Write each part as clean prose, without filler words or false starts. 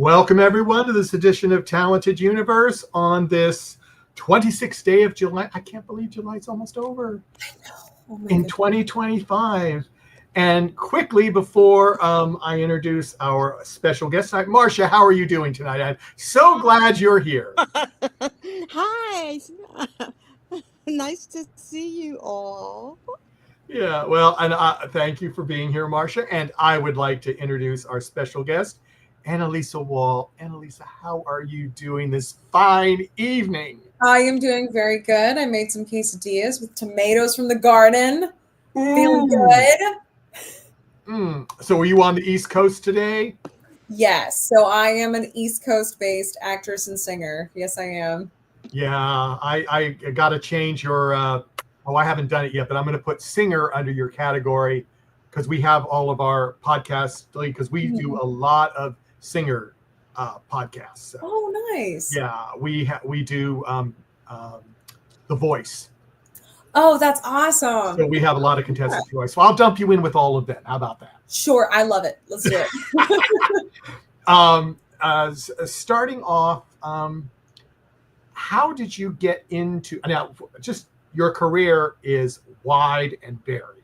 Welcome everyone to this edition of Talented Universe on this 26th day of July. I can't believe July's almost over. I know. Oh in 2025. And quickly before I introduce our special guest tonight, Marcia, how are you doing tonight? I'm so glad you're here. Hi. Nice to see you all. Yeah, well, and thank you for being here, Marcia. And I would like to introduce our special guest, Analisa Wall. Analisa, how are you doing this fine evening? I am doing very good. I made some quesadillas with tomatoes from the garden. Feeling good. So were you on the East Coast today? Yes. So I am an East Coast-based actress and singer. Yes, I am. Yeah, I got to change your, I haven't done it yet, but I'm going to put singer under your category because we have all of our podcasts, because we do a lot of singer podcasts. So. Oh, nice. Yeah, we do The Voice. Oh, that's awesome. So we have a lot of contestants voice. So I'll dump you in with all of them. How about that? Sure, I love it. Let's do it. Starting off, how did you get into, now just your career is wide and varied,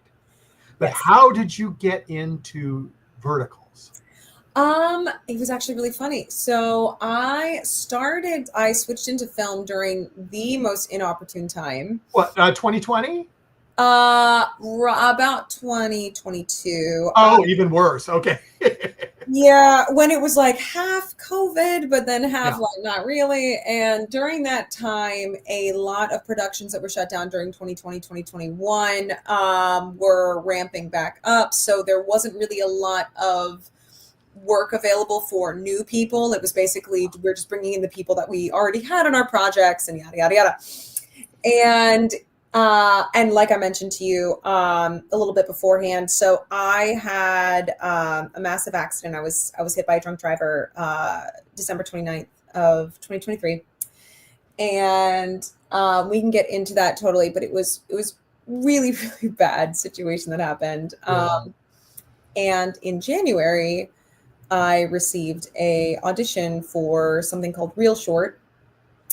but yes. How did you get into verticals? It was actually really funny. So I switched into film during the most inopportune time. What, 2020? About 2022. Oh, even worse. Okay. Yeah, when it was like half COVID, but then half like not really. And during that time, a lot of productions that were shut down during 2020, 2021 were ramping back up. So there wasn't really a lot of work available for new people. It was basically, we're just bringing in the people that we already had on our projects and yada, yada, yada. And like I mentioned to you a little bit beforehand, so I had a massive accident. I was hit by a drunk driver December 29th of 2023. And we can get into that totally, but it was really, really bad situation that happened. And in January, I received a audition for something called Real Short,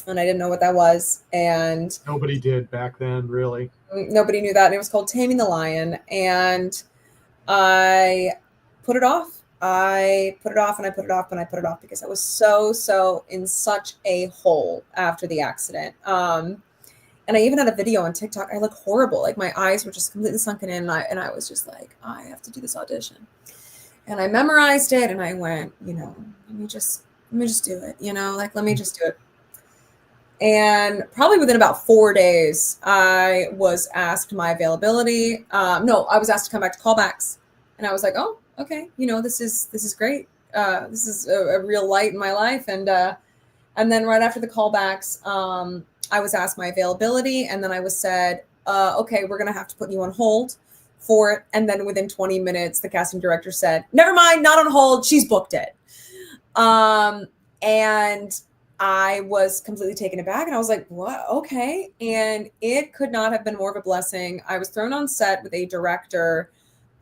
and I didn't know what that was. And nobody did back then, really. Nobody knew that. And it was called Taming the Lion. And I put it off. I put it off and I put it off and I put it off because I was so in such a hole after the accident. And I even had a video on TikTok. I look horrible. Like my eyes were just completely sunken in. And I was just like, I have to do this audition. And I memorized it and I went, let me just do it, let me just do it. And probably within about 4 days, I was asked my availability. I was asked to come back to callbacks. And I was like, oh, okay. This is great. This is a real light in my life. And then right after the callbacks, I was asked my availability. And then I was said, okay, we're going to have to put you on hold for it. And then within 20 minutes, the casting director said, never mind, not on hold. She's booked it. And I was completely taken aback and I was like, what? Okay. And it could not have been more of a blessing. I was thrown on set with a director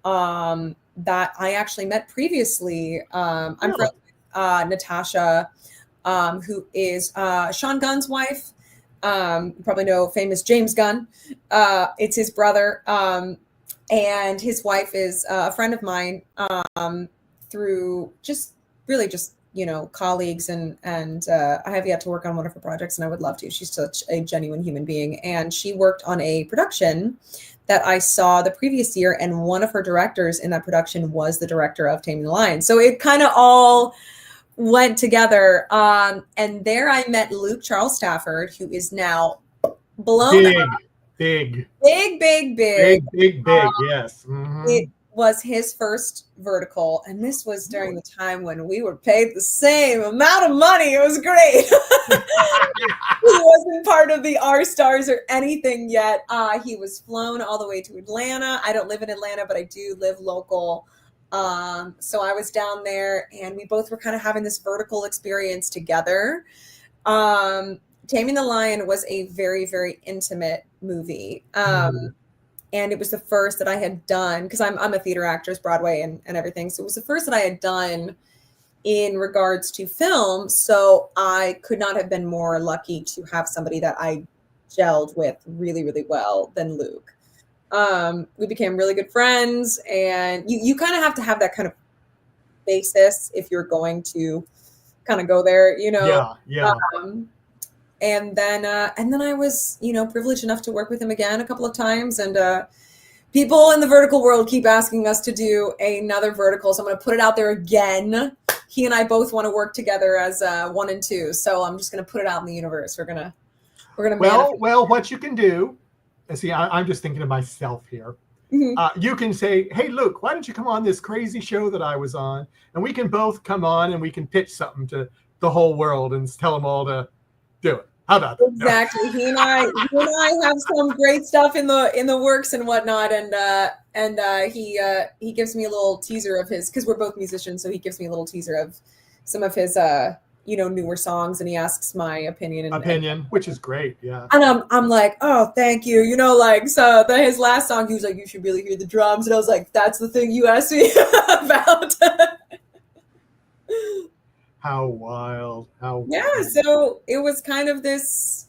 that I actually met previously. I'm friends with Natasha, who is Sean Gunn's wife. You probably know famous James Gunn. It's his brother. And his wife is a friend of mine through just colleagues and I have yet to work on one of her projects and I would love to. She's such a genuine human being. And she worked on a production that I saw the previous year. And one of her directors in that production was the director of Taming the Lion. So it kind of all went together. And there I met Luke Charles Stafford, who is now blown up. Big. Yes. Mm-hmm. It was his first vertical, and this was during the time when we were paid the same amount of money. It was great. He wasn't part of the R-Stars or anything yet. He was flown all the way to Atlanta. I don't live in Atlanta, but I do live local. So I was down there, and we both were kind of having this vertical experience together. Taming the Lion was a very, very intimate movie. And it was the first that I had done, because I'm a theater actress, Broadway and everything. So it was the first that I had done in regards to film. So I could not have been more lucky to have somebody that I gelled with really, really well than Luke. We became really good friends, and you kind of have to have that kind of basis if you're going to kind of go there, Yeah. And then I was, privileged enough to work with him again a couple of times, and people in the vertical world keep asking us to do another vertical, so I'm going to put it out there again. He and I both want to work together as 1 and 2, so I'm just going to put it out in the universe. We're gonna well, what you can do, see, I'm just thinking of myself here. Mm-hmm. You can say, hey, Luke, why don't you come on this crazy show that I was on? And we can both come on and we can pitch something to the whole world and tell them all to do it. How about that? Exactly. He and I have some great stuff in the works and whatnot. And he gives me a little teaser of his, because we're both musicians. So he gives me a little teaser of some of his, newer songs, and he asks my opinion. Which is great. Yeah. And I'm like, oh, thank you. So his last song, he was like, you should really hear the drums. And I was like, that's the thing you asked me about. How wild. Yeah. So it was kind of this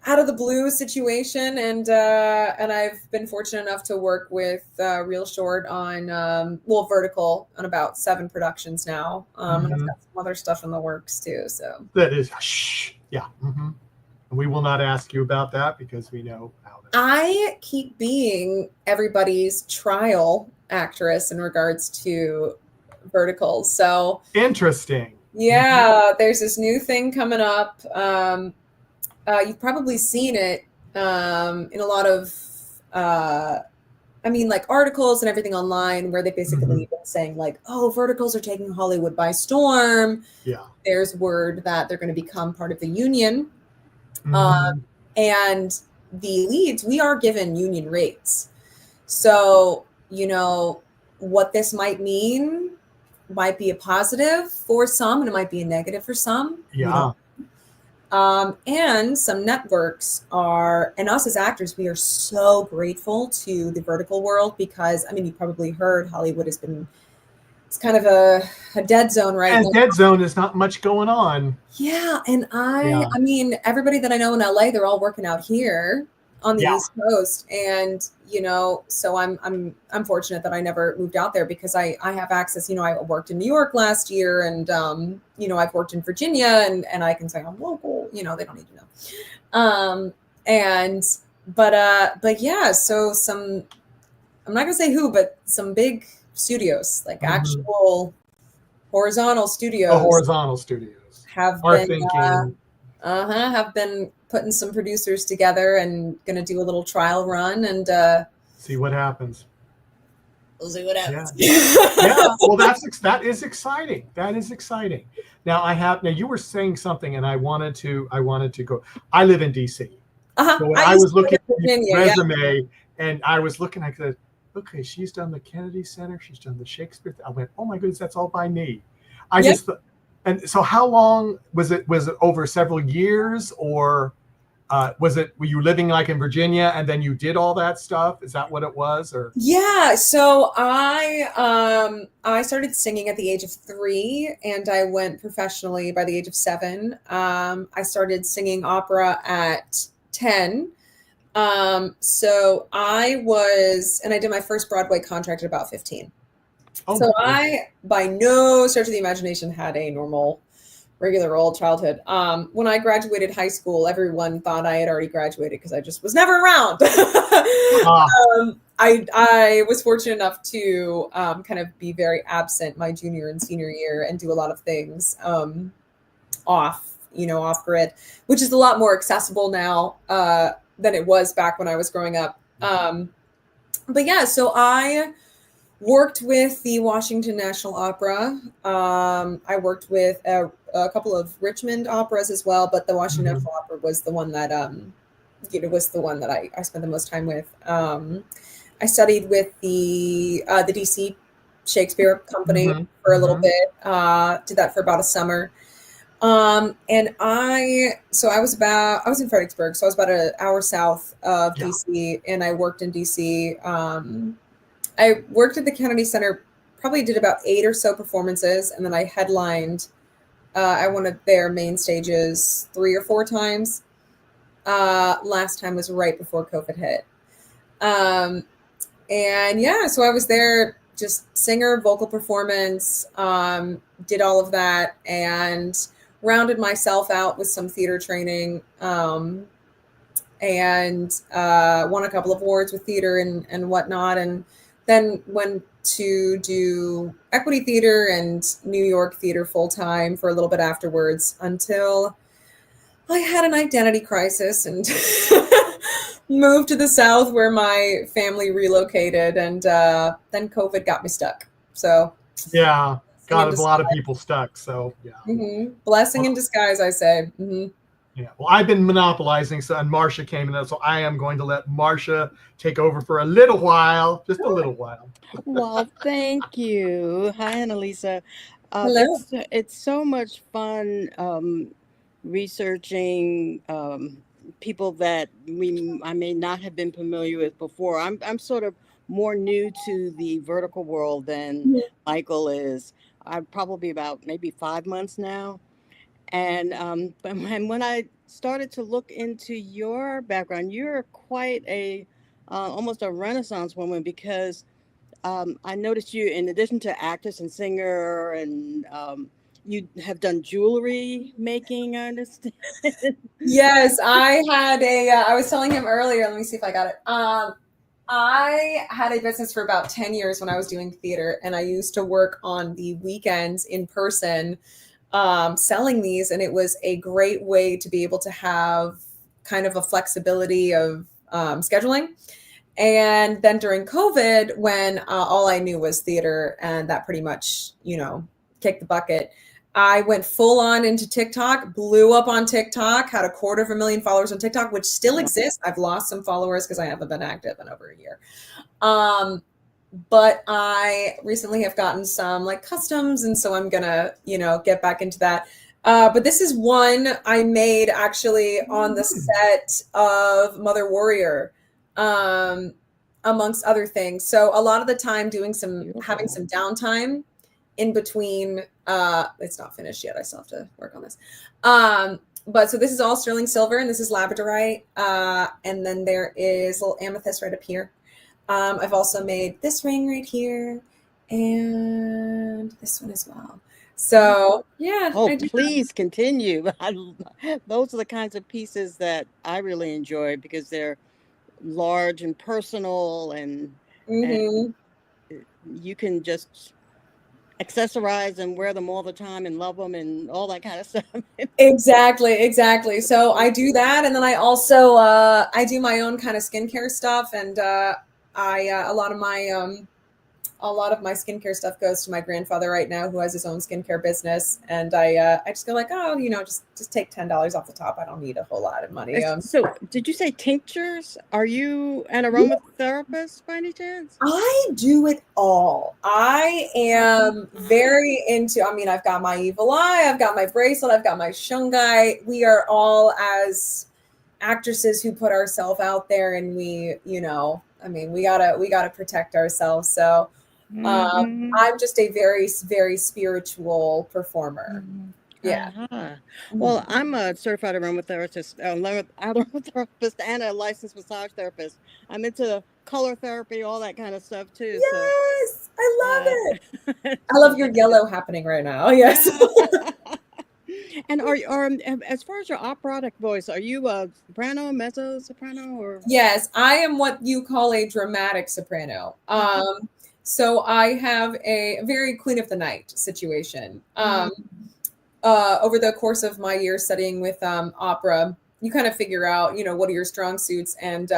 out of the blue situation. And I've been fortunate enough to work with Real Short on, Vertical on about 7 productions now. And I've got some other stuff in the works too. So that is, yeah. Mm-hmm. And we will not ask you about that because we know how that I keep being everybody's trial actress in regards to verticals. So interesting. Yeah, there's this new thing coming up. You've probably seen it in a lot of, articles and everything online where they basically been saying like, oh, verticals are taking Hollywood by storm. Yeah. There's word that they're going to become part of the union. And the leads, we are given union rates. So, what this might mean might be a positive for some, and it might be a negative for some. Yeah. And some networks and us as actors, we are so grateful to the vertical world because, you probably heard Hollywood it's kind of a dead zone right now. Dead zone is not much going on. Yeah. And everybody that I know in LA, they're all working out here on the East Coast. And, so I'm fortunate that I never moved out there because I have access. I worked in New York last year and, I've worked in Virginia and I can say I'm local, they don't need to know. But yeah, so I'm not gonna say who, but some big studios, like actual horizontal studios. Have been putting some producers together and going to do a little trial run and see what happens. We'll see what happens. Yeah. Well, that is exciting. Now you were saying something and I wanted to go. I live in DC. So when I was looking at your resume and I was looking, I said, okay, she's done the Kennedy Center, she's done the Shakespeare. I went, oh my goodness, that's all by me. And so how long was it? Was it over several years or were you living like in Virginia and then you did all that stuff? Is that what it was? Or yeah, so I started singing at the age of 3 and I went professionally by the age of 7. I started singing opera at 10. So I did my first Broadway contract at about 15. Oh, so I, by no stretch of the imagination, had a normal, regular old childhood. When I graduated high school, everyone thought I had already graduated because I just was never around. I was fortunate enough to kind of be very absent my junior and senior year and do a lot of things off grid, which is a lot more accessible now than it was back when I was growing up. But yeah, so I worked with the Washington National Opera. I worked with a couple of Richmond operas as well, but the Washington National Opera was the one that I spent the most time with. I studied with the D.C Shakespeare Company for a little bit. Did that for about a summer. And I was in Fredericksburg, so I was about an hour south of DC, and I worked in DC. I worked at the Kennedy Center probably did about 8 or so performances, and then I headlined at one of their main stages 3 or 4 times. Last time was right before COVID hit. And yeah, so I was there, just singer, vocal performance, did all of that, and rounded myself out with some theater training, and won a couple of awards with theater and whatnot, and then went to do Equity Theater and New York Theater full time for a little bit afterwards, until I had an identity crisis and moved to the South, where my family relocated, and then COVID got me stuck. So Yeah, got a lot of people stuck. So yeah. Blessing in disguise, I say. Yeah. Well, I've been monopolizing, so, and Marcia came in, so I am going to let Marcia take over for a little while, just a little while. Well, thank you. Hi, Analisa. Hello. It's so much fun researching people that I may not have been familiar with before. I'm sort of more new to the vertical world than Michael is. I'm probably about maybe 5 months now. And when I started to look into your background, you're quite a almost a Renaissance woman, because I noticed you, in addition to actress and singer, and you have done jewelry making, I understand. Yes, I had I was telling him earlier, let me see if I got it. I had a business for about 10 years when I was doing theater, and I used to work on the weekends in person, selling these, and it was a great way to be able to have kind of a flexibility of scheduling. And then during COVID, when all I knew was theater, and that pretty much, kicked the bucket, I went full on into TikTok, blew up on TikTok, had 250,000 followers on TikTok, which still exists. I've lost some followers because I haven't been active in over a year. But I recently have gotten some like customs, and so I'm gonna, get back into that. But this is one I made actually on the set of Mother Warrior, amongst other things. So a lot of the time having some downtime in between. It's not finished yet. I still have to work on this. But so this is all sterling silver, and this is labradorite. And then there is a little amethyst right up here. I've also made this ring right here, and this one as well. So yeah. Oh, please continue. Those are the kinds of pieces that I really enjoy, because they're large and personal, and you can just accessorize and wear them all the time and love them and all that kind of stuff. Exactly. So I do that, and then I also I do my own kind of skincare stuff, and a lot of my skincare stuff goes to my grandfather right now, who has his own skincare business, and I just go like, oh, just take $10 off the top. I don't need a whole lot of money. So did you say tinctures? Are you an aromatherapist by any chance? I do it all. I am very into, I've got my evil eye, I've got my bracelet, I've got my shungai. We are all, as actresses who put ourselves out there, and we gotta protect ourselves. So I'm just a very, very spiritual performer. Yeah. Well, I'm a certified aromatherapist, and a licensed massage therapist. I'm into color therapy, all that kind of stuff too. Yes, I love it. I love your yellow happening right now. Yes. And as far as your operatic voice, are you a soprano, mezzo soprano, or? Yes, I am what you call a dramatic soprano. So I have a very Queen of the Night situation. Over the course of my year studying with opera, you kind of figure out, what are your strong suits. And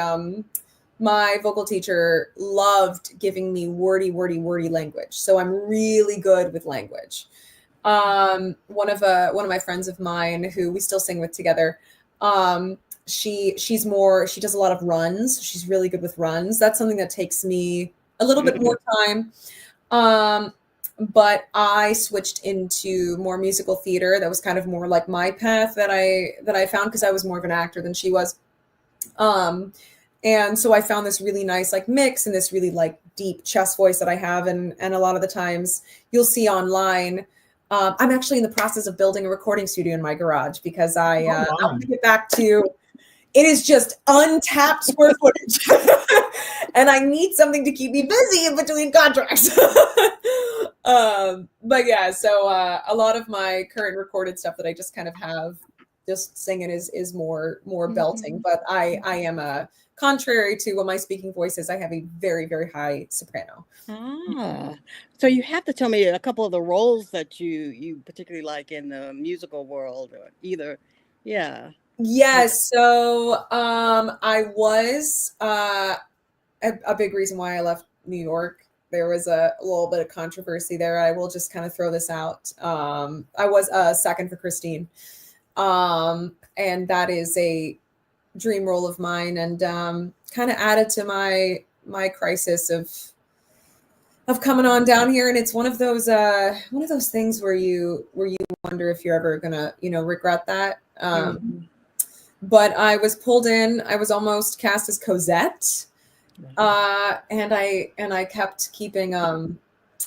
my vocal teacher loved giving me wordy language. So I'm really good with language. One of my friends of mine, who we still sing with together, she does a lot of runs. She's really good with runs. That's something that takes me a little bit more time. But I switched into more musical theater. That was kind of more like my path that I found, because I was more of an actor than she was. And so I found this really nice like mix and this really like deep chest voice that I have. And a lot of the times you'll see online, I'm actually in the process of building a recording studio in my garage because I want to get back to, it is just untapped square footage. And I need something to keep me busy in between contracts. But yeah, so a lot of my current recorded stuff that I just kind of have just singing is more belting. But I am a, contrary to what my speaking voice is, I have a very, very high soprano. So you have to tell me a couple of the roles that you particularly like in the musical world, or either. Yeah. Yes. So I was a big reason why I left New York. There was a little bit of controversy there. I will just kind of throw this out. I was a second for Christine. And that is a dream role of mine, and kind of added to my crisis of coming on down here. And it's one of those things where you wonder if you're ever gonna regret that. But I was pulled in. I was almost cast as Cosette, and I kept keeping on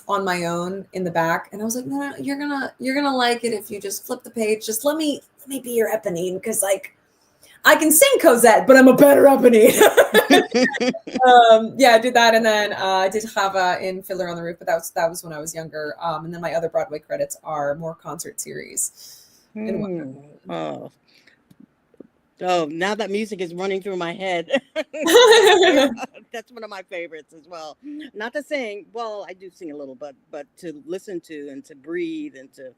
my own in the back. And I was like, no, you're gonna like it if you just flip the page. Just let me be your Eponine, because like I can sing Cosette, but I'm a better Eponine. Yeah, I did that, and then I did Chava in Fiddler on the Roof, but that was when I was younger. And then my other Broadway credits are more concert series. Oh, now that music is running through my head. That's one of my favorites as well. Not to sing, well, I do sing a little, but to listen to and to breathe and to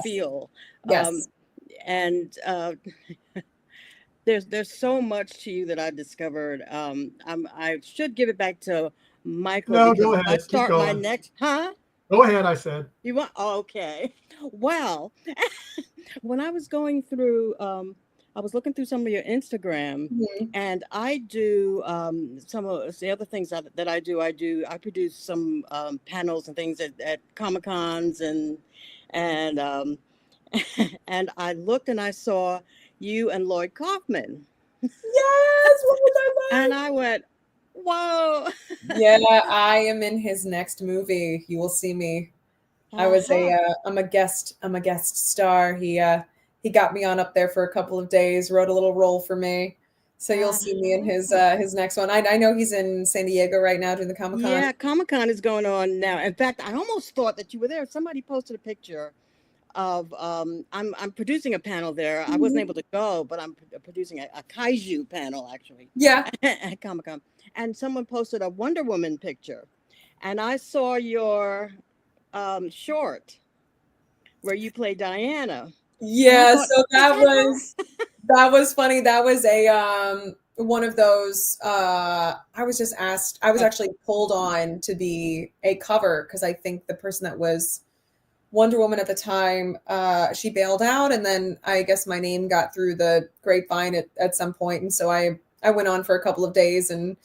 feel. Yes. There's so much to you that I discovered. I should give it back to Michael. No, go ahead. I start my next, Go ahead, I said. You want? Oh, okay. Well, when I was going through, I was looking through some of your Instagram, and I do some of the other things that I do. I produce some panels and things at Comic-Cons and and I looked and I saw you and Lloyd Kaufman. Yes, what was I like? And I went, whoa. Yeah, I am in his next movie. You will see me. I was I'm a guest star. He got me on up there for a couple of days, wrote a little role for me. So you'll see me in his next one. I know he's in San Diego right now doing the Comic-Con. Yeah, Comic-Con is going on now. In fact, I almost thought that you were there. Somebody posted a picture of I'm producing a panel there. I wasn't able to go, but I'm producing a kaiju panel actually. Yeah. At Comic-Con. And someone posted a Wonder Woman picture. And I saw your short where you play Diana. Yeah, so that was funny. That was a one of those I was just asked, I was actually pulled on to be a cover because I think the person that was Wonder Woman at the time, she bailed out, and then I guess my name got through the grapevine at some point, and so I went on for a couple of days, and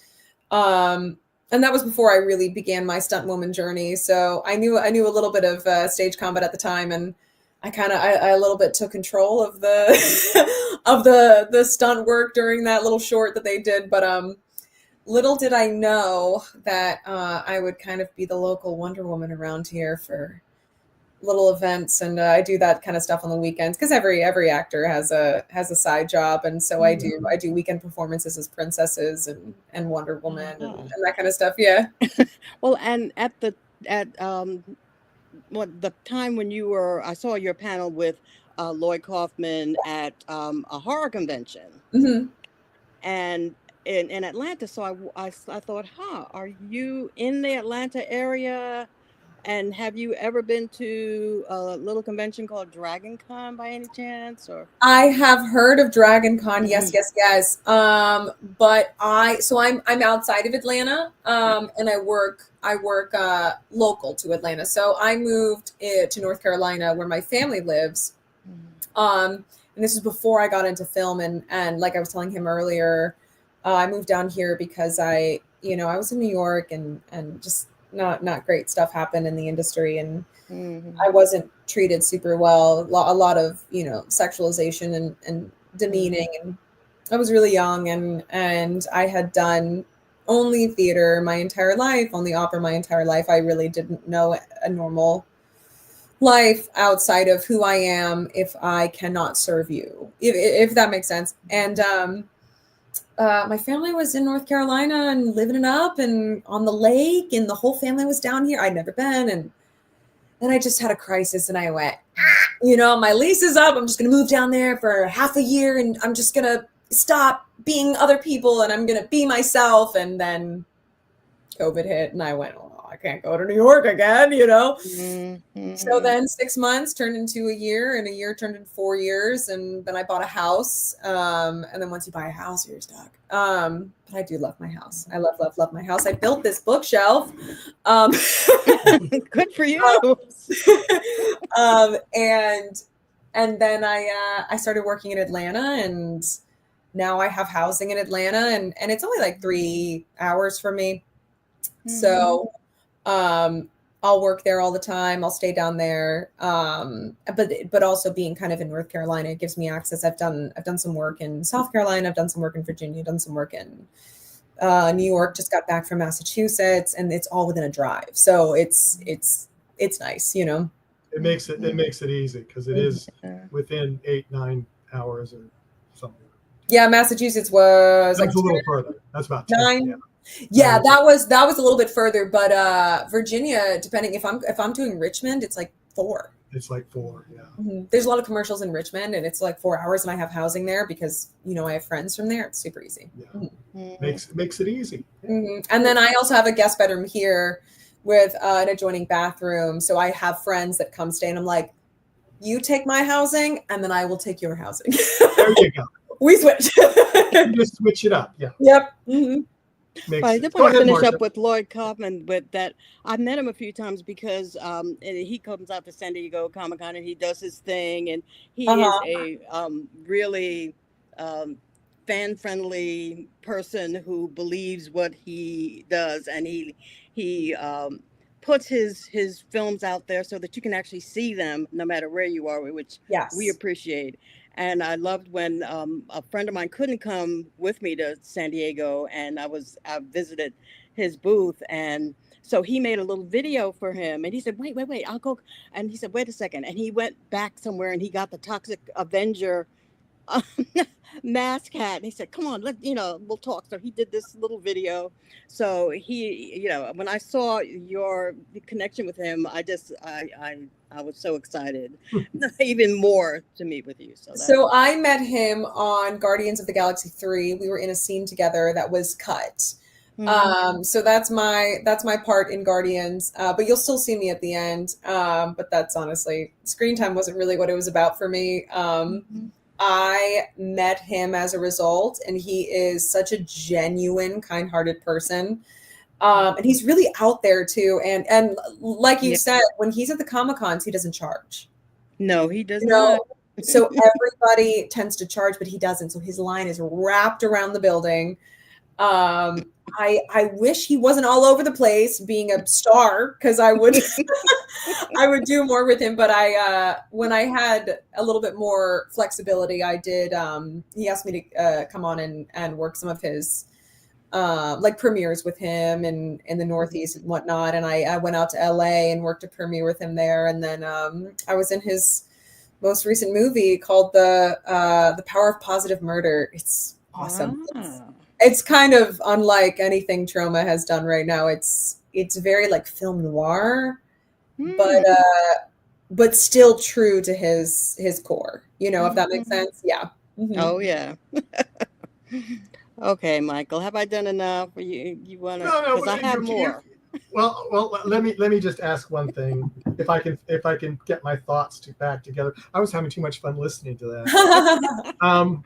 that was before I really began my stunt woman journey. So I knew a little bit of stage combat at the time, and I a little bit took control of the of the stunt work during that little short that they did. But little did I know that I would kind of be the local Wonder Woman around here for little events, and I do that kind of stuff on the weekends because every actor has a side job, and so I do weekend performances as princesses and Wonder Woman and that kind of stuff. Yeah. Well, and at the time when you were, I saw your panel with Lloyd Kaufman at a horror convention, and in Atlanta. So I thought, are you in the Atlanta area? And have you ever been to a little convention called Dragon Con by any chance? Or I have heard of Dragon Con, yes. But I'm outside of Atlanta, and I work local to Atlanta. So I moved to North Carolina where my family lives. And this is before I got into film, and like I was telling him earlier, I moved down here because I was in New York and just not great stuff happened in the industry, and I wasn't treated super well. A lot of sexualization and demeaning, I was really young, and I had done only theater my entire life, only opera my entire life. I really didn't know a normal life outside of who I am if I cannot serve you, if that makes sense. And my family was in North Carolina and living it up and on the lake, and the whole family was down here. I'd never been, and then I just had a crisis, and I went, my lease is up. I'm just going to move down there for half a year, and I'm just going to stop being other people, and I'm going to be myself. And then COVID hit, and I went, I can't go to New York again, Mm-hmm. So then 6 months turned into a year, and a year turned into 4 years. And then I bought a house. And then once you buy a house, you're stuck. But I do love my house. I love, love, love my house. I built this bookshelf. Good for you. And then I started working in Atlanta, and now I have housing in Atlanta, and it's only like 3 hours from me. Mm-hmm. So I'll work there all the time. I'll stay down there. But also being kind of in North Carolina, it gives me access. I've done some work in South Carolina. I've done some work in Virginia, done some work in New York, just got back from Massachusetts, and it's all within a drive. So it's nice, It makes it easy because it is within 8-9 hours or something. Yeah, Massachusetts was a little further. That's about 9. 10, yeah, that was a little bit further, but Virginia, depending if I'm doing Richmond, it's like 4. It's like 4, yeah. Mm-hmm. There's a lot of commercials in Richmond, and it's like 4 hours, and I have housing there because I have friends from there. It's super easy. Yeah, makes it easy. Mm-hmm. And then I also have a guest bedroom here with an adjoining bathroom, so I have friends that come stay, and I'm like, you take my housing, and then I will take your housing. There you go. We switch. You just switch it up. Yeah. Yep. Mm-hmm. I just want to finish up with Lloyd Kaufman with that. I've met him a few times because and he comes out to San Diego Comic-Con, and he does his thing, and he is a really fan-friendly person who believes what he does, and he puts his films out there so that you can actually see them no matter where you are, which we appreciate. And I loved when a friend of mine couldn't come with me to San Diego, and I visited his booth, and so he made a little video for him, and he said, wait, I'll go. And he said, wait a second. And he went back somewhere, and he got the Toxic Avenger mask hat, and he said, come on, we'll talk. So he did this little video. So he, when I saw your connection with him, I was so excited, even more to meet with you. So I met him on Guardians of the Galaxy 3. We were in a scene together that was cut. Mm-hmm. So that's my part in Guardians, but you'll still see me at the end. But that's honestly, screen time wasn't really what it was about for me. Mm-hmm. I met him as a result, and he is such a genuine, kind-hearted person. And he's really out there too. And like you said, when he's at the Comic-Cons, he doesn't charge. No, he does not. So everybody tends to charge, but he doesn't. So his line is wrapped around the building. I wish he wasn't all over the place being a star, because I would I would do more with him. But when I had a little bit more flexibility, I did. He asked me to come on and work some of his like premieres with him in the Northeast and whatnot. And I went out to LA and worked a premiere with him there. And then I was in his most recent movie called The Power of Positive Murder. It's awesome. Wow. It's kind of unlike anything Troma has done right now. It's very like film noir, but still true to his core, if that makes sense. Yeah. Mm-hmm. Oh yeah. Okay, Michael, have I done enough? You want to? No, because I have more. Well, let me just ask one thing. If I can get my thoughts back together. I was having too much fun listening to that.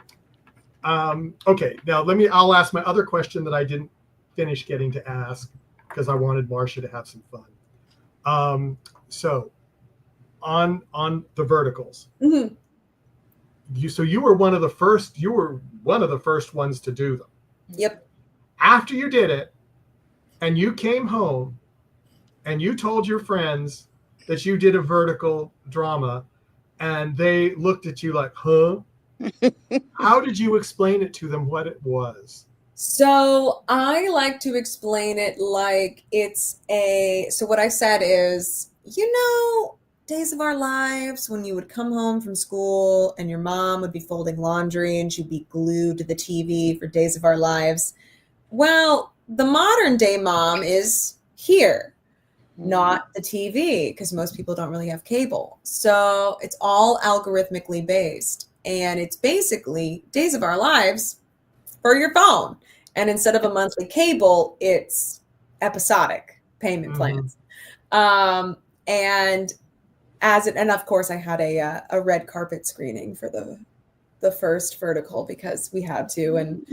Okay, now I'll ask my other question that I didn't finish getting to ask because I wanted Marcia to have some fun. So on the verticals, mm-hmm. You were one of the first ones to do them. Yep. After you did it, and you came home, and you told your friends that you did a vertical drama, and they looked at you like, huh? How did you explain it to them what it was? So I like to explain it like so what I said is, Days of Our Lives, when you would come home from school and your mom would be folding laundry and she'd be glued to the TV for Days of Our Lives. Well, the modern day mom is here, not the TV, because most people don't really have cable. So it's all algorithmically based. And it's basically Days of Our Lives for your phone. And instead of a monthly cable, it's episodic payment plans. And of course I had a red carpet screening for the first vertical because we had to, and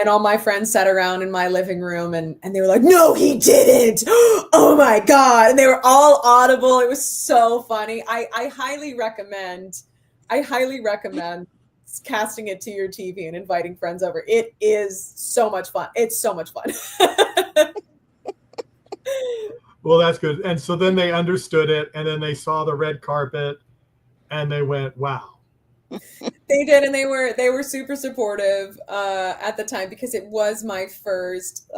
all my friends sat around in my living room and they were like, no, he didn't. Oh my God. And they were all audible. It was so funny. I highly recommend casting it to your TV and inviting friends over. It is so much fun. It's so much fun. Well, that's good. And so then they understood it, and then they saw the red carpet and they went, wow. They did, and they were super supportive at the time, because it was my first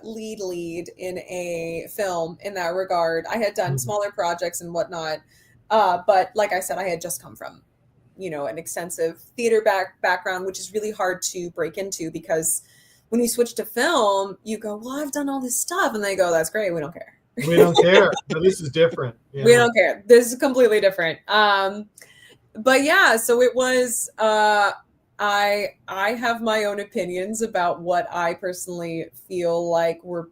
lead in a film in that regard. I had done smaller projects and whatnot, but like I said, I had just come from an extensive theater background, which is really hard to break into, because when you switch to film, you go, well, I've done all this stuff, and they go, that's great, we don't care. We don't care. No, this is different. Yeah. We don't care. This is completely different. But yeah, so it was, I have my own opinions about what I personally feel like were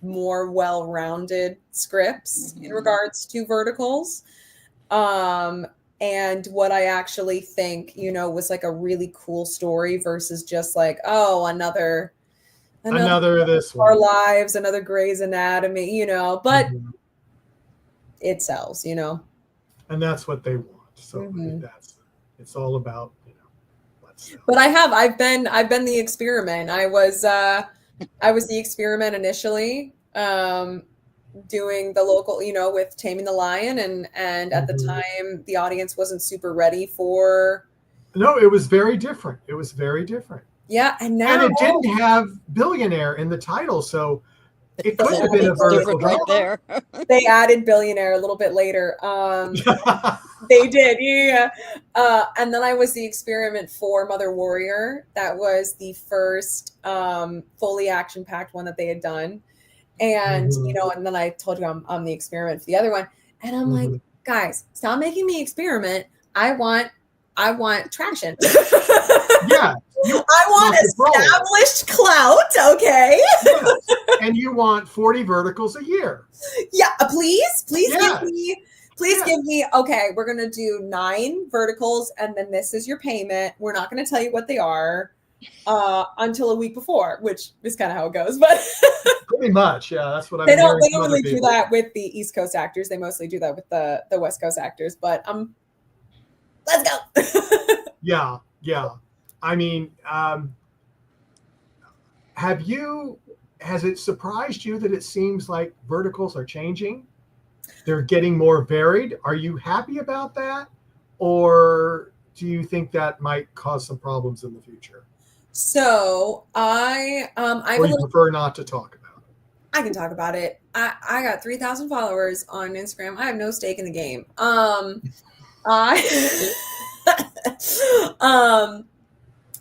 more well-rounded scripts in regards to verticals. And what I actually think, was like a really cool story versus just like, oh, another this Our one. Lives, another Grey's Anatomy, but it sells, And that's what they want. So it's all about, let's sell. But I've been the experiment. I was the experiment initially, doing the local, with Taming the Lion, and at the time the audience wasn't super ready for. No, it was very different. Yeah, and now it didn't have billionaire in the title, so it could have been a vertical right there. They added billionaire a little bit later. They did, yeah. And then I was the experiment for Mother Warrior. That was the first fully action-packed one that they had done. And, and then I told you I'm the experiment for the other one. And I'm like, guys, stop making me experiment. I want traction. Yeah. I want established clout, okay? Yes. And you want 40 verticals a year. Yeah, please give me, okay, we're going to do 9 verticals, and then this is your payment. We're not going to tell you what they are until a week before, which is kind of how it goes. But pretty much, yeah, that's what they don't really do that with the East Coast actors. They mostly do that with the West Coast actors. But let's go. Yeah. I mean, has it surprised you that it seems like verticals are changing? They're getting more varied. Are you happy about that? Or do you think that might cause some problems in the future? So I prefer not to talk about it? I can talk about it. I got 3,000 followers on Instagram. I have no stake in the game.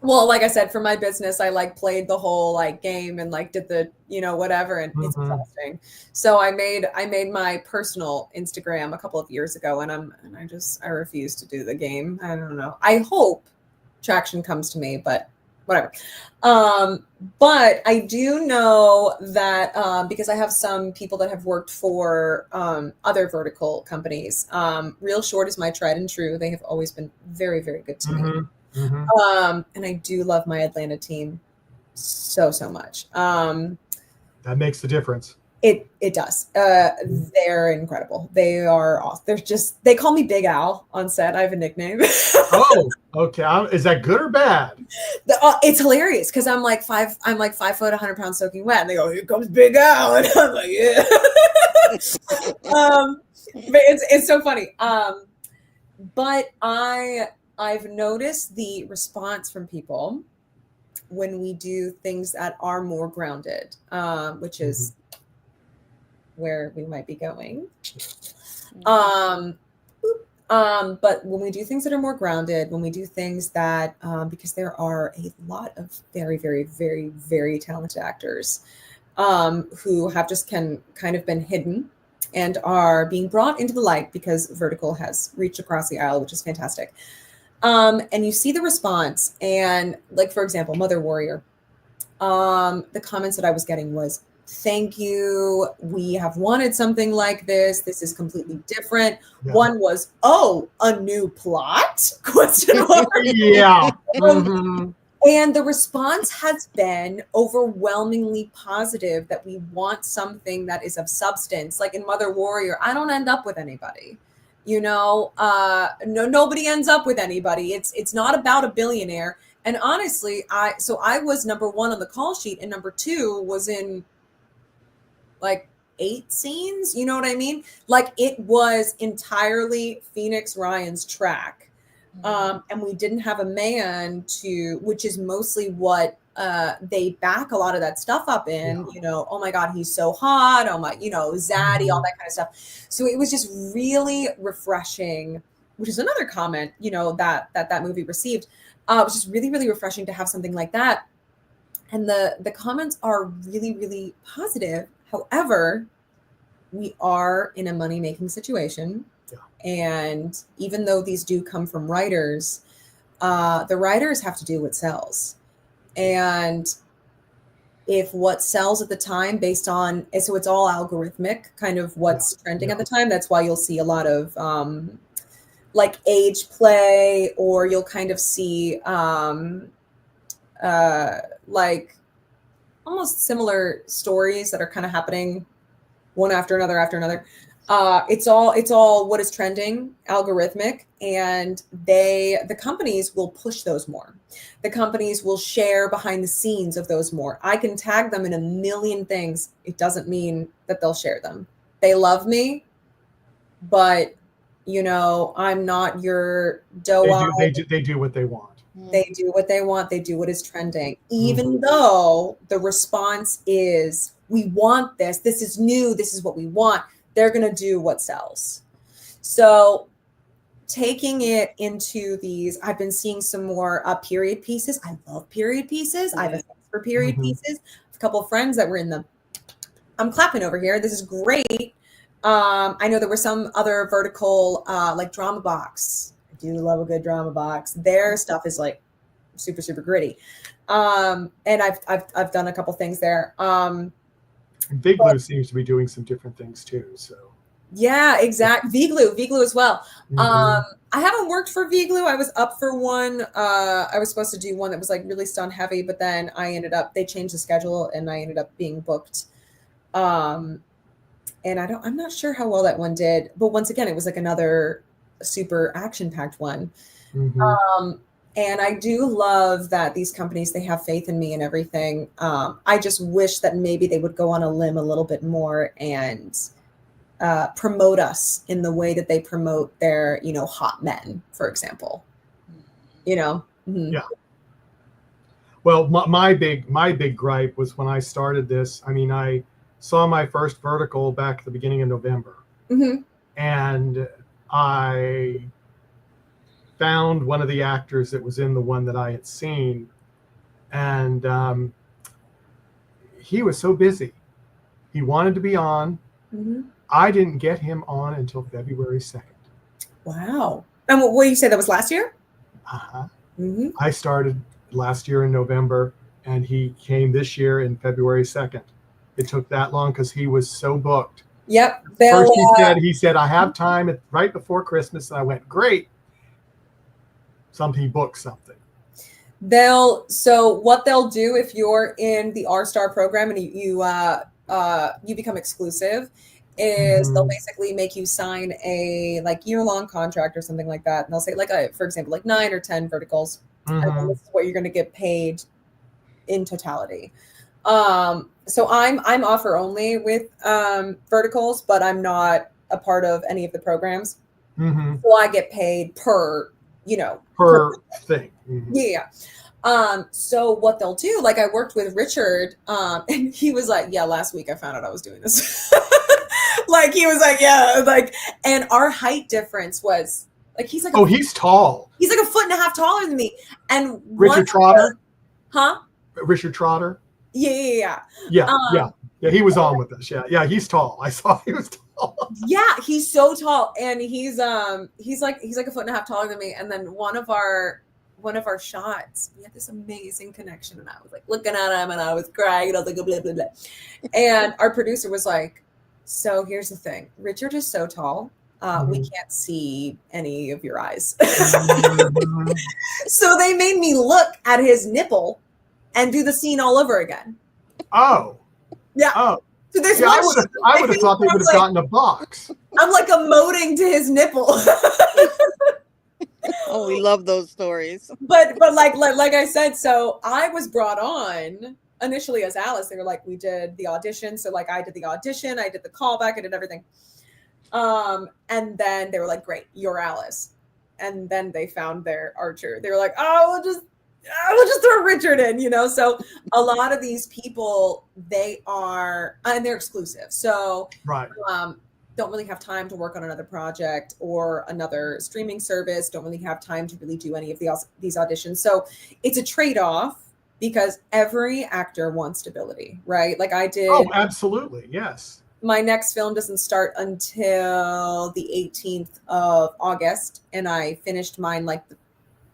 Well, like I said, for my business, I played the whole game and did the whatever, and it's exhausting. So I made my personal Instagram a couple of years ago, and I refuse to do the game. I don't know. I hope traction comes to me, but whatever. But I do know that because I have some people that have worked for other vertical companies. Real Short is my tried and true. They have always been very, very good to me. And I do love my Atlanta team so much. That makes the difference. It does. They're incredible. They are awesome. They call me Big Al on set. I have a nickname. Oh, okay. Is that good or bad? It's hilarious because I'm 5 foot, 100 pounds soaking wet, and they go, "Here comes Big Al," and I'm like, "Yeah." But it's so funny. But I've noticed the response from people when we do things that are more grounded, which is where we might be going. But when we do things that are more grounded, when we do things that, because there are a lot of very, very, very, very talented actors who have just kind of been hidden and are being brought into the light because Vertical has reached across the aisle, which is fantastic. And you see the response, and like, for example, Mother Warrior, the comments that I was getting was, thank you, we have wanted something like this. This is completely different. Yeah. One was, oh, a new plot? Question mark. Yeah. And the response has been overwhelmingly positive, that we want something that is of substance. Like in Mother Warrior, I don't end up with anybody. You know, nobody ends up with anybody. It's not about a billionaire. And honestly, I was number 1 on the call sheet, and number 2 was in like 8 scenes. You know what I mean? Like, it was entirely Phoenix Ryan's track. And we didn't have a man to, which is mostly what they back a lot of that stuff up in, you know, oh my God, he's so hot. Oh my, you know, zaddy, all that kind of stuff. So it was just really refreshing, which is another comment, you know, that movie received. It was just really, really refreshing to have something like that. And the comments are really, really positive. However, we are in a money-making situation. And even though these do come from writers, the writers have to do what sells. And if what sells at the time based on, so it's all algorithmic, kind of what's trending at the time. That's why you'll see a lot of like age play, or you'll kind of see like almost similar stories that are kind of happening one after another. It's all what is trending, algorithmic, and the companies will push those more. The companies will share behind the scenes of those more. I can tag them in a million things. It doesn't mean that they'll share them. They love me, but you know, I'm not your doe-eyed. They do what they want. They do what they want. They do what is trending, even though the response is, we want this. This is new. This is what we want. They're going to do what sells. So taking it into these, I've been seeing some more period pieces. I love period pieces. I have a thing for period pieces. A couple of friends that were in them. I'm clapping over here. This is great. I know there were some other vertical, like Drama Box. I do love a good Drama Box. Their stuff is like super, super gritty. And I've done a couple things there. Big Blue seems to be doing some different things too. So yeah, exact. V-Glue as well. I haven't worked for V-Glue. I was up for one. I was supposed to do one that was like really stunt heavy, but then they changed the schedule and I ended up being booked. And I'm not sure how well that one did, but once again, it was like another super action-packed one. And I do love that these companies, they have faith in me and everything. I just wish that maybe they would go on a limb a little bit more and promote us in the way that they promote their, you know, hot men, for example. You know? Yeah. Well, my big gripe was when I started this. I mean, I saw my first vertical back at the beginning of November. And I found one of the actors that was in the one that I had seen, and he was so busy. He wanted to be on. I didn't get him on until February 2nd. Wow. And what did you say, that was last year? I started last year in November, and he came this year in February 2nd. It took that long because he was so booked. Yep. First he said, I have time right before Christmas. And I went, great. He booked something. So what they'll do if you're in the R-Star program and you become exclusive is they'll basically make you sign a like year-long contract or something like that. And they'll say for example, like 9 or 10 verticals. And this is what you're going to get paid in totality. So I'm offer only with verticals, but I'm not a part of any of the programs. So I get paid per per thing. Mm-hmm. Yeah. So what they'll do, like I worked with Richard, and he was like, yeah, last week I found out I was doing this. Like he was like, yeah, like, and our height difference was like, he's like, he's tall. He's like 1.5 feet taller than me. And Richard Trotter? Huh? Richard Trotter? Yeah. Yeah, he was on with us. Yeah, he's tall. I saw he was tall. Yeah, he's so tall, and he's like 1.5 feet taller than me. And then one of our shots, we had this amazing connection, and I was like looking at him, and I was crying, and I was like blah blah blah. And our producer was like, "So here's the thing, Richard is so tall, we can't see any of your eyes." So they made me look at his nipple and do the scene all over again. Oh. Yeah. Oh. So there's I would have thought they would have gotten a box. I'm like emoting to his nipple. Oh, we love those stories. But like I said, so I was brought on initially as Alice. They were like, we did the audition. So like I did the audition, I did the callback, I did everything. And then they were like, great, you're Alice. And then they found their Archer. They were like, we'll just throw Richard in, So a lot of these people, they are, and they're exclusive. So right. Don't really have time to work on another project or another streaming service. Don't really have time to really do any of these auditions. So it's a trade-off because every actor wants stability, right? Like I did. Oh, absolutely. Yes. My next film doesn't start until the 18th of August. And I finished mine like the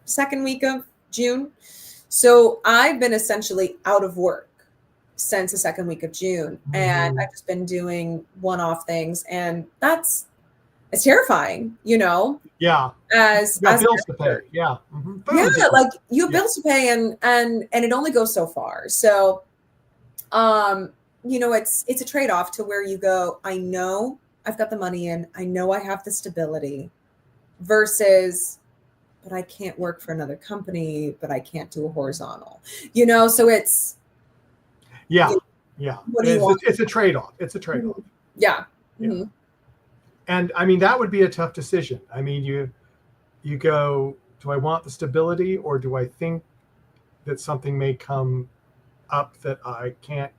second week of June. So I've been essentially out of work since the second week of June. And I've just been doing one-off things. And it's terrifying, Yeah. As bills to pay. Yeah. Mm-hmm. Yeah, like you have bills to pay and it only goes so far. So it's a trade-off to where you go, I know I've got the money in, I know I have the stability versus, but I can't work for another company, but I can't do a horizontal, so it's. Yeah. It's a trade-off. It's a trade-off. Yeah. Mm-hmm. And I mean, that would be a tough decision. I mean, you go, do I want the stability or do I think that something may come up that I can't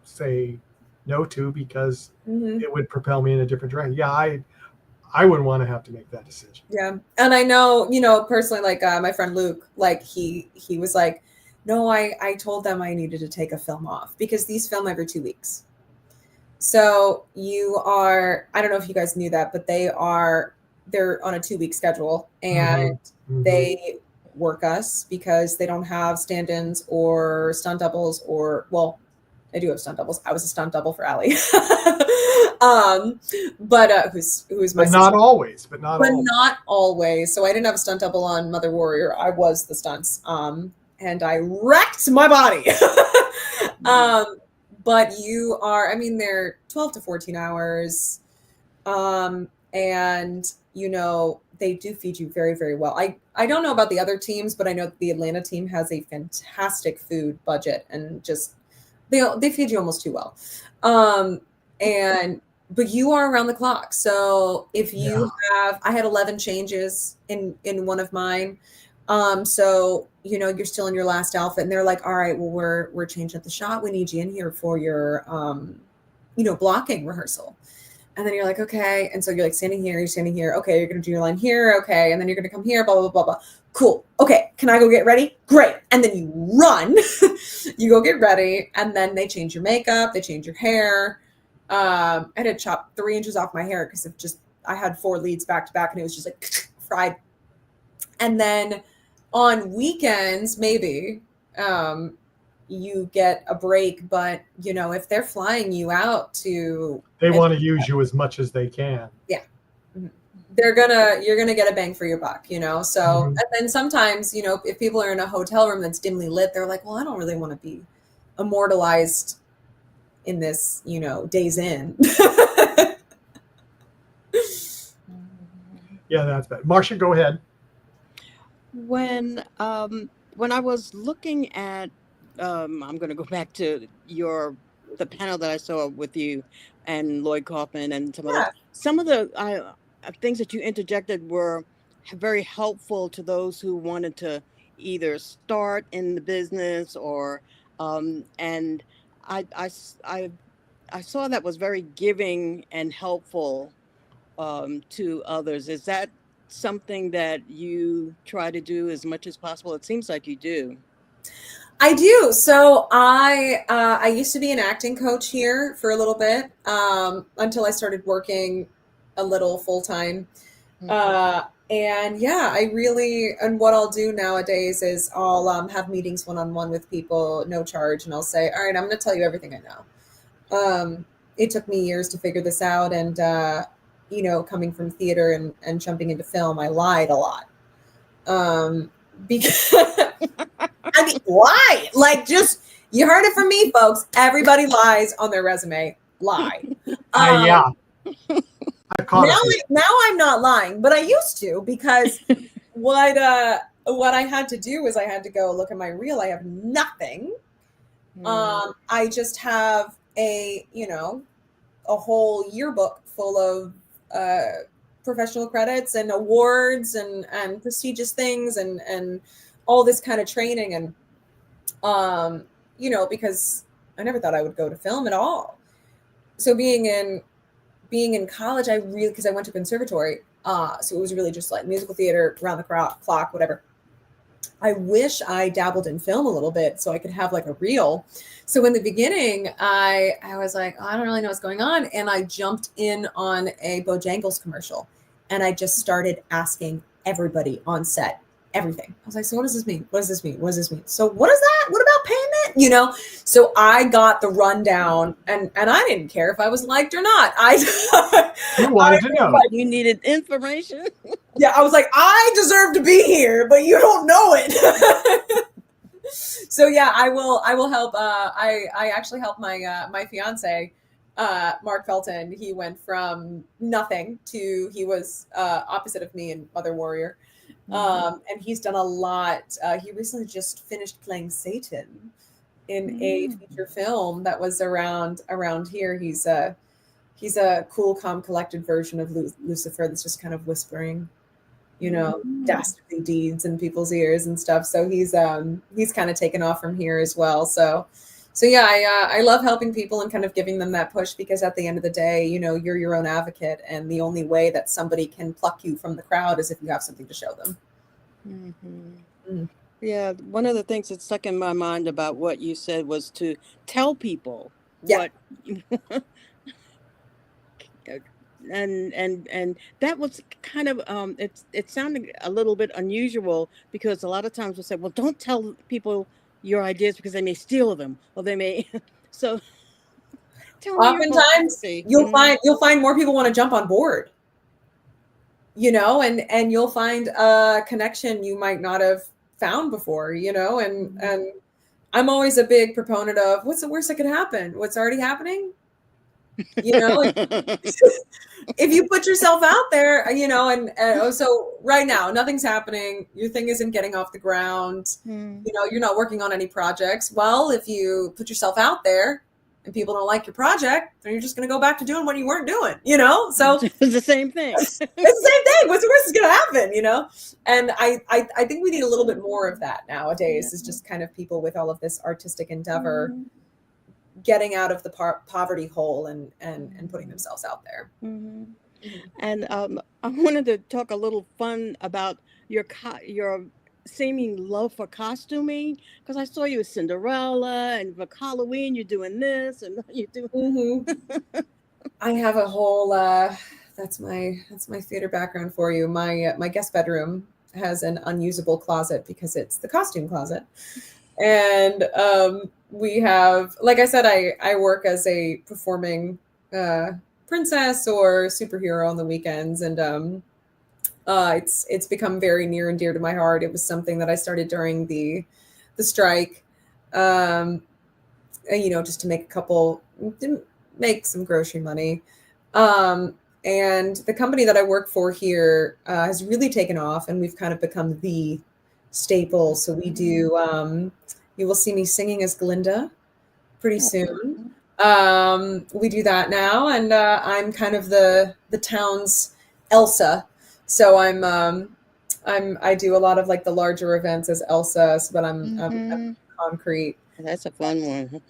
say no to because it would propel me in a different direction? Yeah, I wouldn't want to have to make that decision. Yeah. And I know, personally, like my friend Luke, like he was like, no, I told them I needed to take a film off because these film every 2 weeks. So I don't know if you guys knew that, but they're on a 2-week schedule and they work us because they don't have stand-ins or stunt doubles I do have stunt doubles. I was a stunt double for Allie. But who's my sister. Not always. Not always. So I didn't have a stunt double on Mother Warrior. I was the stunts. And I wrecked my body. But they're 12 to 14 hours. And they do feed you very, very well. I don't know about the other teams, but I know the Atlanta team has a fantastic food budget and just they feed you almost too well. But you are around the clock. So if you I had 11 changes in one of mine. So, you're still in your last outfit and they're like, all right, well, we're changing up the shot. We need you in here for your, blocking rehearsal. And then you're like, okay. And so you're like standing here, you're standing here. Okay. You're going to do your line here. Okay. And then you're going to come here, blah, blah, blah, blah. Cool. Okay. Can I go get ready? Great. And then you run, you go get ready. And then they change your makeup. They change your hair. I had to chop 3 inches off my hair because I had 4 leads back to back and it was just like fried. And then on weekends, maybe you get a break, but if they're flying you out they want to use you as much as they can. Yeah. You're gonna get a bang for your buck, So and then sometimes, if people are in a hotel room that's dimly lit, they're like, well, I don't really want to be immortalized in this, Days In. Yeah, that's bad. Marcia, go ahead. When I was looking at, I'm going to go back to the panel that I saw with you and Lloyd Kaufman and some of the things that you interjected were very helpful to those who wanted to either start in the business or and I saw that was very giving and helpful to others. Is that something that you try to do as much as possible? It seems like you do. I do. So I used to be an acting coach here for a little bit until I started working a little full time. And yeah, and what I'll do nowadays is I'll have meetings one-on-one with people, no charge, and I'll say, all right, I'm going to tell you everything I know. It took me years to figure this out, and coming from theater and jumping into film, I lied a lot. Because I mean, why? Like, just, you heard it from me, folks. Everybody lies on their resume. Lie. Yeah. Now I'm not lying, but I used to, because what I had to do is I had to go look at my reel. I have nothing. I just have a whole yearbook full of professional credits and awards and prestigious things and all this kind of training, and because I never thought I would go to film at all. So being in college, because I went to conservatory, so it was really just like musical theater, around the clock, whatever. I wish I dabbled in film a little bit so I could have like a reel. So in the beginning, I was like, oh, I don't really know what's going on. And I jumped in on a Bojangles commercial, and I just started asking everybody on set everything. I was like, so what does this mean? What does this mean? What does this mean? So what is that? What about payment? So I got the rundown, and I didn't care if I was liked or not. You wanted to know. You needed information. Yeah, I was like, I deserve to be here, but you don't know it. So yeah, I will help. I actually helped my fiance, Mark Felton. He went from nothing to, he was opposite of me in Mother Warrior. And he's done a lot. He recently just finished playing Satan in a feature film that was around here. He's a cool, calm, collected version of Lucifer that's just kind of whispering, dastardly deeds in people's ears and stuff. So he's kind of taken off from here as well. So yeah, I love helping people and kind of giving them that push, because at the end of the day, you're your own advocate, and the only way that somebody can pluck you from the crowd is if you have something to show them. Yeah, one of the things that stuck in my mind about what you said was to tell people what. And that was kind of it sounded a little bit unusual, because a lot of times we'll say, well, don't tell people your ideas because they may steal them, or they may so oftentimes you'll find more people want to jump on board, and you'll find a connection you might not have found before, and I'm always a big proponent of, what's the worst that could happen? What's already happening? If you put yourself out there, and so right now nothing's happening, your thing isn't getting off the ground, you're not working on any projects. Well, if you put yourself out there and people don't like your project, then you're just going to go back to doing what you weren't doing, so it's the same thing. It's the same thing. What's the worst is going to happen, and I think we need a little bit more of that nowadays. Is just kind of people with all of this artistic endeavor getting out of the poverty hole and putting themselves out there. And I wanted to talk a little fun about your seeming love for costuming, because I saw you as Cinderella, and for Halloween you're doing this and you do. I have a whole that's my theater background for you. My guest bedroom has an unusable closet because it's the costume closet. And we have, like I said, I work as a performing princess or superhero on the weekends, and it's become very near and dear to my heart. It was something that I started during the strike, just to make some grocery money. And the company that I work for here has really taken off, and we've kind of become the staple. So we do, you will see me singing as Glinda pretty soon. We do that now, and I'm kind of the town's Elsa. So I'm I do a lot of like the larger events as Elsa, so that I'm concrete. That's a fun one.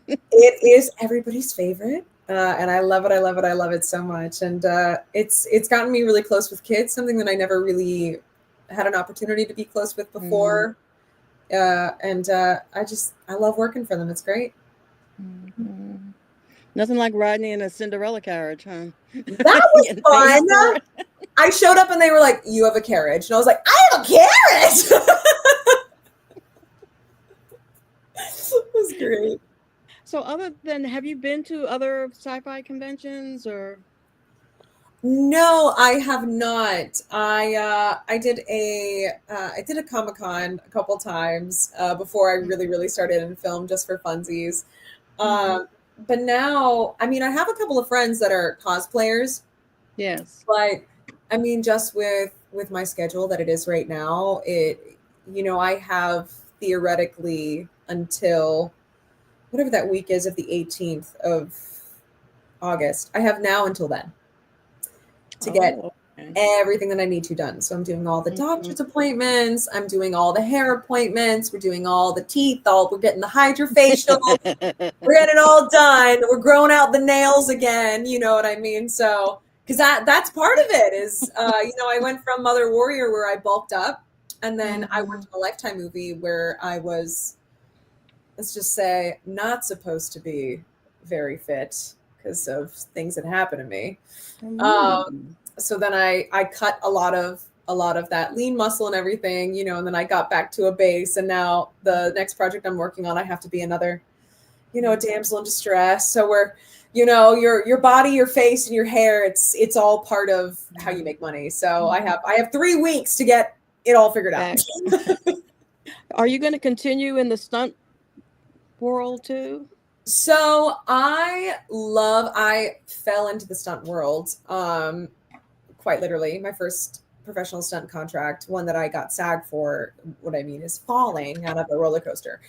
It is everybody's favorite. And I love it. I love it. I love it so much. And it's gotten me really close with kids, something that I never really had an opportunity to be close with before. And I love working for them. It's great. Nothing like riding in a Cinderella carriage, huh? That was fun. I showed up and they were like, "You have a carriage." And I was like, "I have a carriage." It was great. So have you been to other sci-fi conventions or? No, I have not. I did a Comic-Con a couple times before I really started in film, just for funsies. But now, I mean, I have a couple of friends that are cosplayers. Yes. But I mean, just with my schedule that it is right now, I have theoretically until whatever that week is of the 18th of August. I have now until then to get everything that I need to done. So I'm doing all the doctor's appointments. I'm doing all the hair appointments. We're doing all the teeth. We're getting the hydrofacial. We're getting it all done. We're growing out the nails again. You know what I mean? So, because that's part of it is, I went from Mother Warrior where I bulked up, and then I went to a Lifetime movie where I was, let's just say, not supposed to be very fit because of things that happened to me. So then I cut a lot of that lean muscle and everything, and then I got back to a base, and now the next project I'm working on, I have to be another, a damsel in distress. So we're, your body, your face, and your hair, it's all part of how you make money. So I have 3 weeks to get it all figured out. Are you going to continue in the stunt world too? So I fell into the stunt world, quite literally. My first professional stunt contract, one that I got SAG for, what I mean is falling out of a roller coaster.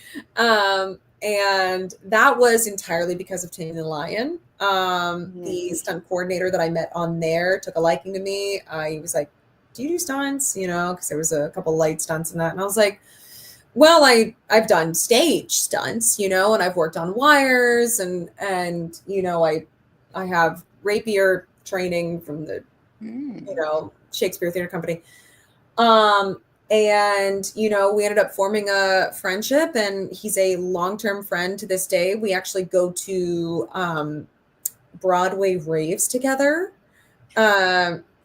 And that was entirely because of Taming the Lion. The stunt coordinator that I met on there took a liking to me. He was like, "Do you do stunts?" Because there was a couple light stunts in that. And I was like, well, I've done stage stunts, and I've worked on wires and I have rapier training from the, Shakespeare Theater Company. And, we ended up forming a friendship, and he's a long-term friend to this day. We actually go to Broadway raves together.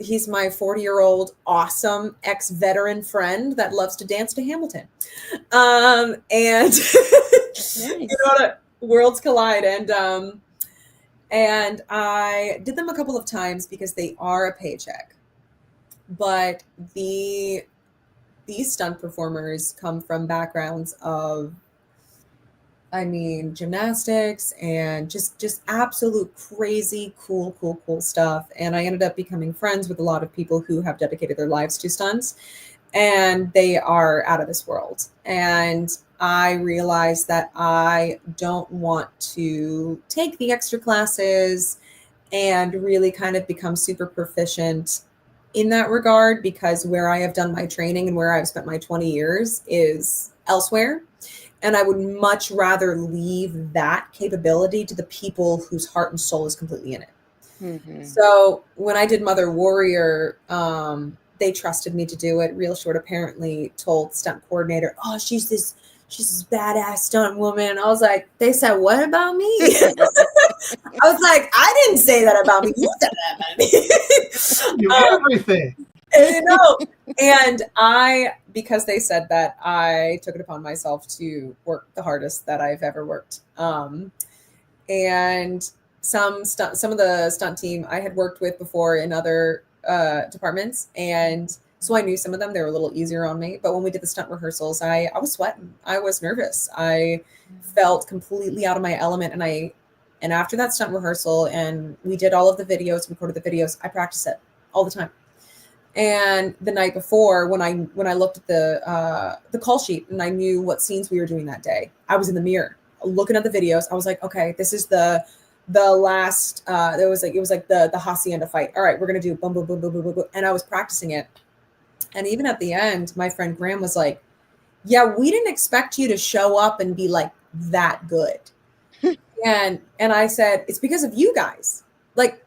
He's my 40-year-old awesome ex-veteran friend that loves to dance to Hamilton. And nice. Worlds collide. And I did them a couple of times because they are a paycheck. But these stunt performers come from backgrounds of, gymnastics and just absolute crazy, cool stuff. And I ended up becoming friends with a lot of people who have dedicated their lives to stunts, and they are out of this world. And I realized that I don't want to take the extra classes and really kind of become super proficient in that regard, because where I have done my training and where I've spent my 20 years is elsewhere. And I would much rather leave that capability to the people whose heart and soul is completely in it. So when I did Mother Warrior, they trusted me to do it. Real Short apparently told the stunt coordinator, "Oh, she's this badass stunt woman." And I was like, "They said what about me?" I was like, "I didn't say that about me. You said that about me." You everything. And because they said that, I took it upon myself to work the hardest that I've ever worked. And some of the stunt team I had worked with before in other departments, and so I knew some of them. They were a little easier on me. But when we did the stunt rehearsals, I was sweating. I was nervous. I felt completely out of my element. And after that stunt rehearsal, and we did all of the videos, recorded the videos, I practiced it all the time. And the night before, when I looked at the call sheet and I knew what scenes we were doing that day, I was in the mirror looking at the videos. I was like, okay, this is the last. It was like the hacienda fight. All right, we're gonna do boom, boom, boom, boom, boom, boom, boom. And I was practicing it. And even at the end, my friend Graham was like, yeah, we didn't expect you to show up and be like that good. and I said, it's because of you guys. Like,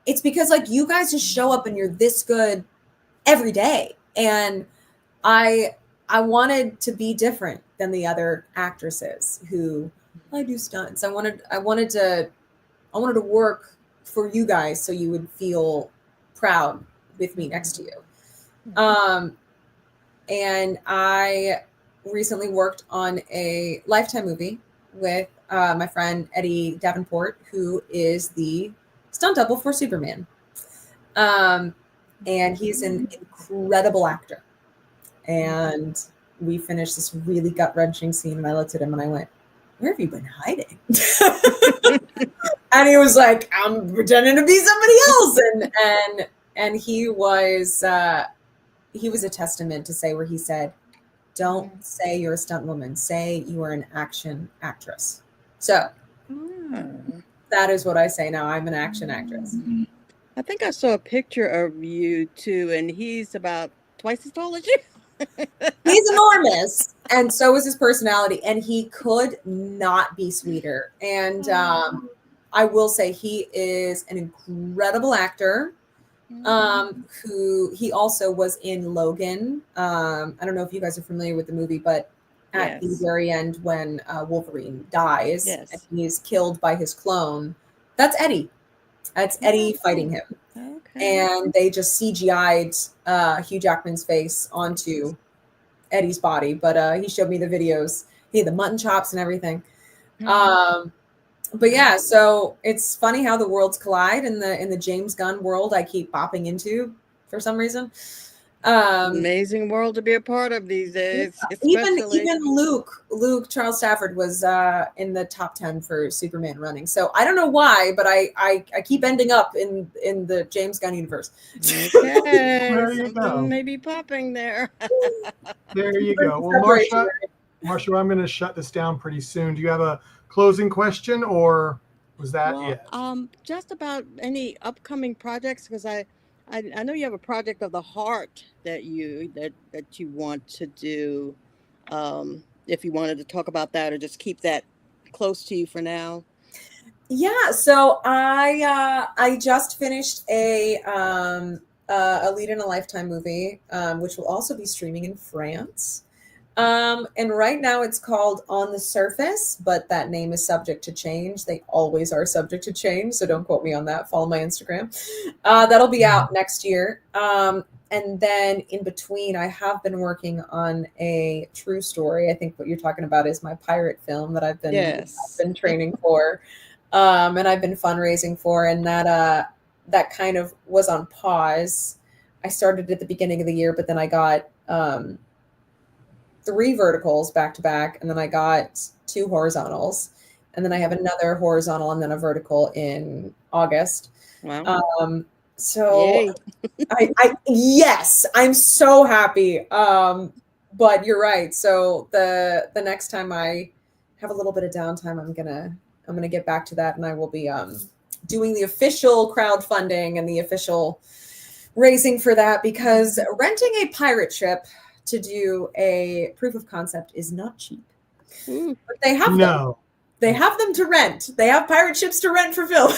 it's because like you guys just show up and you're this good every day. And I wanted to be different than the other actresses who I do stunts. I wanted to work for you guys so you would feel proud with me next to you. And I recently worked on a Lifetime movie with my friend Eddie Davenport, who is the stunt double for Superman. And he's an incredible actor. And we finished this really gut-wrenching scene, and I looked at him and I went, where have you been hiding? And he was like, I'm pretending to be somebody else. And he was a testament to say where he said, don't say you're a stunt woman, say you are an action actress. So that is what I say now. I'm an action actress. I think I saw a picture of you too, and he's about twice as tall as you. He's enormous, and so is his personality, and he could not be sweeter. And I will say he is an incredible actor. Who he also was in Logan. I don't know if you guys are familiar with the movie, but at the very end when Wolverine dies and he's killed by his clone, that's Eddie. That's Eddie fighting him. Okay. And they just CGI'd Hugh Jackman's face onto Eddie's body. But he showed me the videos. He had the mutton chops and everything. But yeah, so it's funny how the worlds collide in the James Gunn world I keep bopping into for some reason. Amazing world to be a part of these days. Even Luke Charles Stafford was in the top 10 for Superman running. So I don't know why, but I keep ending up in the James Gunn universe. Okay, there you go. Maybe popping there. There you go. Well, Marsha, I'm going to shut this down pretty soon. Do you have a closing question, or was that it? Just about any upcoming projects, because I know you have a project of the heart that you want to do. If you wanted to talk about that, or just keep that close to you for now. Yeah, so I just finished a lead in a Lifetime movie, which will also be streaming in France. And right now it's called On the Surface, but that name is subject to change. They always are subject to change, so don't quote me on that. Follow my Instagram. That'll be out next year. And then in between, I have been working on a true story. I think what you're talking about is my pirate film that I've been training for, and I've been fundraising for, and that kind of was on pause. I started at the beginning of the year, but then I got 3 verticals back to back, and then I got 2 horizontals, and then I have another horizontal and then a vertical in August. Wow. So yes, I'm so happy. But you're right. So the next time I have a little bit of downtime, I'm gonna get back to that, and I will be doing the official crowdfunding and the official raising for that, because renting a pirate ship to do a proof of concept is not cheap. But they have them. They have them to rent. They have pirate ships to rent for film.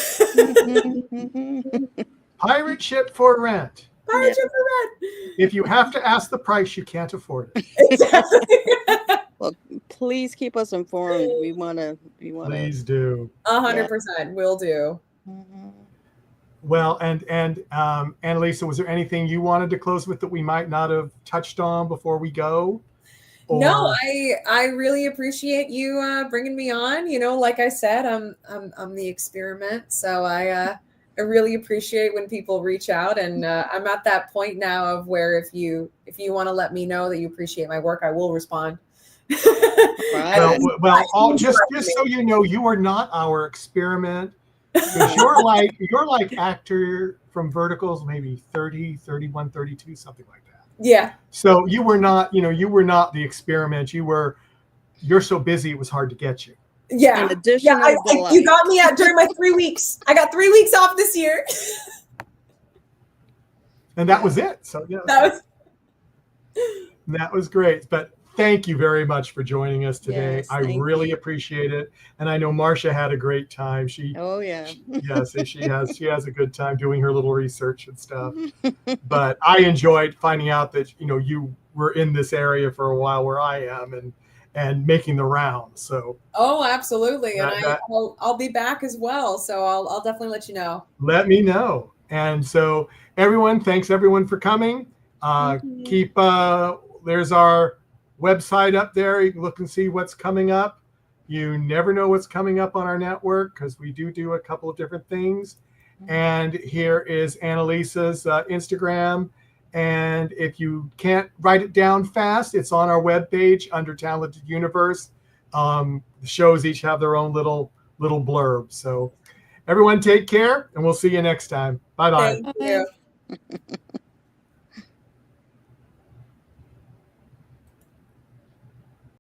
Pirate ship for rent. Pirate ship for rent. If you have to ask the price, you can't afford it. Exactly. Well, please keep us informed. We want to. Please do. 100%. Will do. Well, and Analisa, was there anything you wanted to close with that we might not have touched on before we go? Or... No, I really appreciate you bringing me on. You know, like I said, I'm the experiment, so I really appreciate when people reach out, and I'm at that point now of where if you want to let me know that you appreciate my work, I will respond. Right. Well, just so you know, you are not our experiment. Because you're like actor from verticals, maybe 30, 31, 32, something like that. Yeah. So you were not the experiment. You're so busy it was hard to get you. Yeah. You got me out during my 3 weeks. I got 3 weeks off this year. And that was it. So that was That was great. But thank you very much for joining us today. Yes, I thank really you. appreciate it. And I know Marcia had a great time. Oh yeah. Yes, she has a good time doing her little research and stuff. But I enjoyed finding out that you were in this area for a while where I am, and making the rounds. So Oh, absolutely. And that I'll be back as well. So I'll definitely let you know. let me know. And so everyone, thanks everyone for coming. Keep there's our website up there. You can look and see what's coming up. You never know what's coming up on our network because we do a couple of different things. And here is Analisa's Instagram. And if you can't write it down fast, it's on our webpage under Talented Universe. The shows each have their own little blurb. So everyone take care, and we'll see you next time. Bye-bye. Thank you.